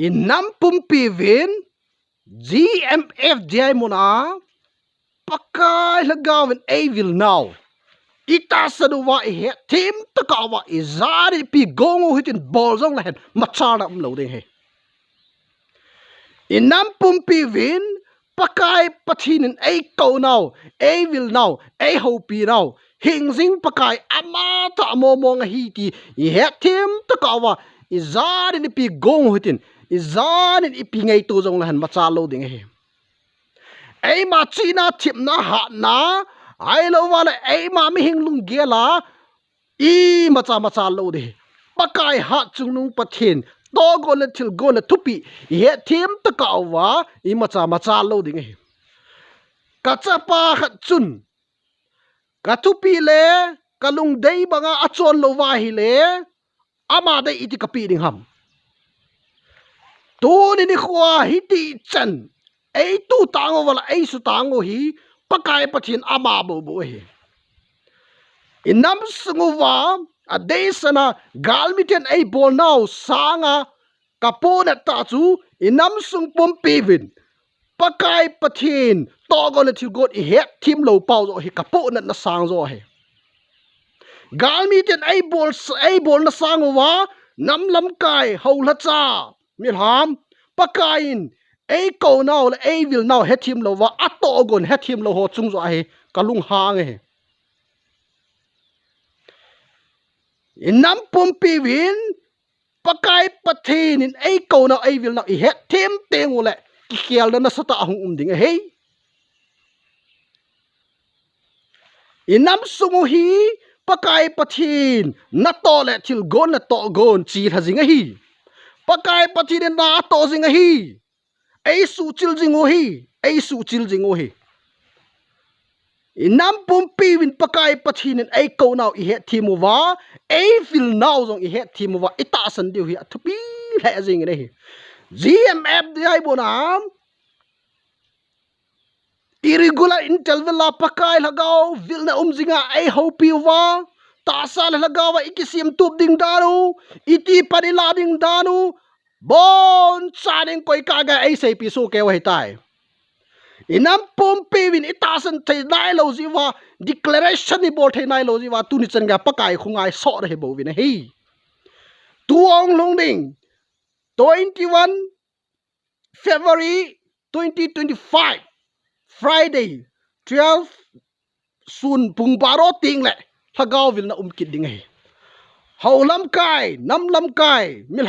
in nam pumpi vin GMF jai mona pakai lagawin will now ita saduwa he team takawa izari pi gongo hitin bolzong lahen machara lo de he in nam pumpi vin pakai pathinin ko now will now hopi now hingzing pakai ama ta momong hiti he team takawa izari ni pi gongo hitin izani ipi ngai to jong lahan macha lo ding he ai ma china thip na ha na ai lo wala ai ma mi hing lung gela i macha lo de pakai ha chungnung pathin to go le thil go le thupi he thim ta ka wa i macha lo ding he ka cha pa khat chun ka thupi le kalung dei banga achon lo wa hi le ama dei iti kapi ding ham tu ni khwa hiti chan ei tu tango wala ei su tango hi pakai pathin ama bo hi inam sunguwa adesana galmiten ei bol now sanga kapona ta chu inam sung pom pivin pakai pathin togo le thil got he thim lo pau zo hi kapona na sang zo he galmiten ei bol na sanguwa nam lamkai Houlhacha milham pakain ei ko now le ei will now hethim lo wa ato gon hethim lo ho chung zo he kalung hang he inam pumpi win pakai pathin in ei ko now ei will now hethim teng le kiel na sata hung ding he inam sumu hi pakai pathin na to le thil gon na to gon chi thajing hi pakai pathin na to jing hi ei su chil jingo hi inam pumpi win pakai pathin ei ko now he thimu wa ei fil now jong he thimu wa ita san diu hi thupi le jing ne hi GMF dai bonam irregular interval pakai lagaw vil na umjinga ei hopi wa ta sal lagawa ikisim tup ding daru iti panila ding daru bon chaning koi kaga ei sei pi su ke wai tai inam pumpi win itasan thai nai lo jiwa declaration ni bol thai nai lo jiwa tu ni chen ga pakai khungai so re bo win hi tuong long ding 21 February 2025 Friday 12 sun pung baro ting le lagaw vil na umkit ding he haulam kai nam lam kai mil